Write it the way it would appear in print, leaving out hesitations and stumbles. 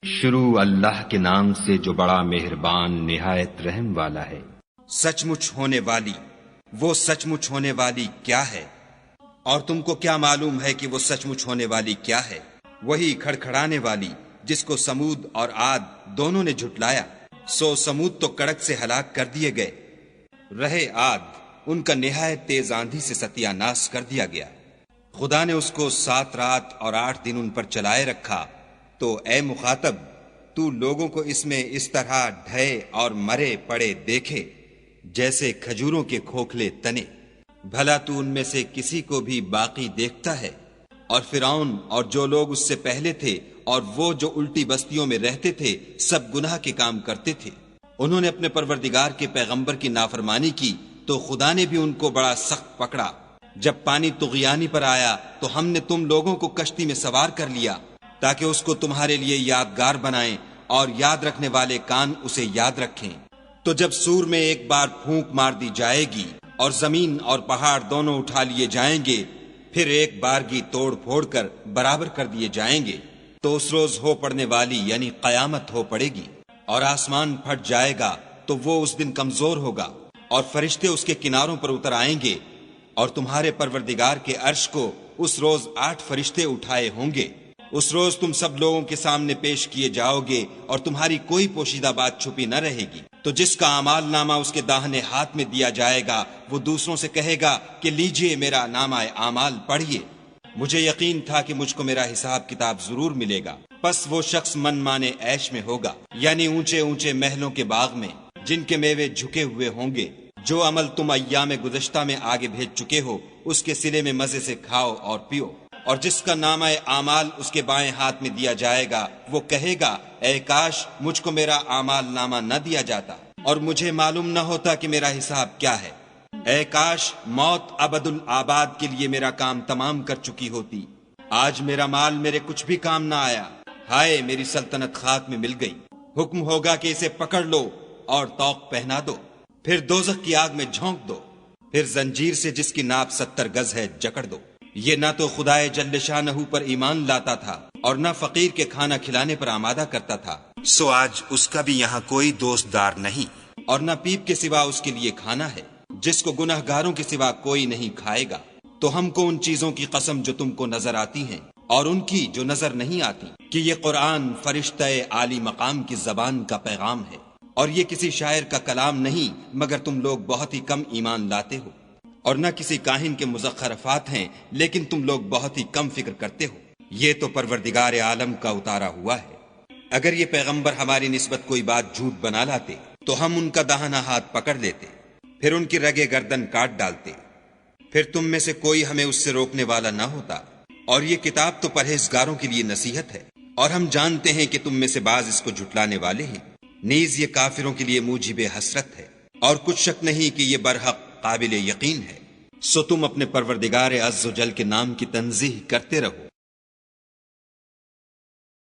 شروع اللہ کے نام سے جو بڑا مہربان نہایت رحم والا ہے۔ سچ مچ ہونے والی، وہ سچ مچ ہونے والی کیا ہے؟ اور تم کو کیا معلوم ہے کہ وہ سچ مچ ہونے والی کیا ہے؟ وہی کھڑکھڑانے والی جس کو سمود اور عاد دونوں نے جھٹلایا، سو سمود تو کڑک سے ہلاک کر دیے گئے، رہے عاد ان کا نہایت تیز آندھی سے ستیہ ناش کر دیا گیا۔ خدا نے اس کو 7 رات اور 8 دن ان پر چلائے رکھا، تو اے مخاطب تو لوگوں کو اس میں اس طرح ڈھے اور مرے پڑے دیکھے جیسے کھجوروں کے کھوکھلے تنے، بھلا تو ان میں سے کسی کو بھی باقی دیکھتا ہے؟ اور فرعون اور جو لوگ اس سے پہلے تھے اور وہ جو الٹی بستیوں میں رہتے تھے سب گناہ کے کام کرتے تھے، انہوں نے اپنے پروردگار کے پیغمبر کی نافرمانی کی تو خدا نے بھی ان کو بڑا سخت پکڑا۔ جب پانی طغیانی پر آیا تو ہم نے تم لوگوں کو کشتی میں سوار کر لیا تاکہ اس کو تمہارے لیے یادگار بنائیں اور یاد رکھنے والے کان اسے یاد رکھیں۔ تو جب سور میں ایک بار پھونک مار دی جائے گی اور زمین اور پہاڑ دونوں اٹھا لیے جائیں گے، پھر ایک بارگی توڑ پھوڑ کر برابر کر دیے جائیں گے، تو اس روز ہو پڑنے والی یعنی قیامت ہو پڑے گی، اور آسمان پھٹ جائے گا تو وہ اس دن کمزور ہوگا، اور فرشتے اس کے کناروں پر اتر آئیں گے، اور تمہارے پروردگار کے عرش کو اس روز 8 فرشتے اٹھائے ہوں گے۔ اس روز تم سب لوگوں کے سامنے پیش کیے جاؤ گے اور تمہاری کوئی پوشیدہ بات چھپی نہ رہے گی۔ تو جس کا اعمال نامہ اس کے داہنے ہاتھ میں دیا جائے گا وہ دوسروں سے کہے گا کہ لیجئے میرا نامہ اعمال پڑھیے، مجھے یقین تھا کہ مجھ کو میرا حساب کتاب ضرور ملے گا۔ پس وہ شخص من مانے عیش میں ہوگا، یعنی اونچے اونچے محلوں کے باغ میں جن کے میوے جھکے ہوئے ہوں گے۔ جو عمل تم ایام گزشتہ میں آگے بھیج چکے ہو اس کے صلے میں مزے سے کھاؤ اور پیو۔ اور جس کا نامہ اعمال اس کے بائیں ہاتھ میں دیا جائے گا وہ کہے گا اے کاش مجھ کو میرا اعمال نامہ نہ دیا جاتا اور مجھے معلوم نہ ہوتا کہ میرا حساب کیا ہے۔ اے کاش موت ابد الآباد کے لیے میرا کام تمام کر چکی ہوتی، آج میرا مال میرے کچھ بھی کام نہ آیا، ہائے میری سلطنت خاک میں مل گئی۔ حکم ہوگا کہ اسے پکڑ لو اور طوق پہنا دو، پھر دوزخ کی آگ میں جھونک دو، پھر زنجیر سے جس کی ناپ 70 گز ہے جکڑ دو۔ یہ نہ تو خدائے جل شانہ پر ایمان لاتا تھا اور نہ فقیر کے کھانا کھلانے پر آمادہ کرتا تھا، سو آج اس کا بھی یہاں کوئی دوست دار نہیں، اور نہ پیپ کے سوا اس کے لیے کھانا ہے، جس کو گناہ گاروں کے سوا کوئی نہیں کھائے گا۔ تو ہم کو ان چیزوں کی قسم جو تم کو نظر آتی ہیں اور ان کی جو نظر نہیں آتی، کہ یہ قرآن فرشتہ عالی مقام کی زبان کا پیغام ہے، اور یہ کسی شاعر کا کلام نہیں، مگر تم لوگ بہت ہی کم ایمان لاتے ہو، اور نہ کسی کاہن کے مزخرفات ہیں، لیکن تم لوگ بہت ہی کم فکر کرتے ہو۔ یہ تو پروردگار عالم کا اتارا ہوا ہے۔ اگر یہ پیغمبر ہماری نسبت کوئی بات جھوٹ بنا لاتے تو ہم ان کا داہنا ہاتھ پکڑ لیتے، پھر ان کی رگے گردن کاٹ ڈالتے، پھر تم میں سے کوئی ہمیں اس سے روکنے والا نہ ہوتا۔ اور یہ کتاب تو پرہیزگاروں کے لیے نصیحت ہے، اور ہم جانتے ہیں کہ تم میں سے بعض اس کو جھٹلانے والے ہیں، نیز یہ کافروں کے لیے موجب حسرت ہے، اور کچھ شک نہیں کہ یہ برحق قابل یقین ہے۔ سو تم اپنے پروردگار عز و جل کے نام کی تنزیہ کرتے رہو۔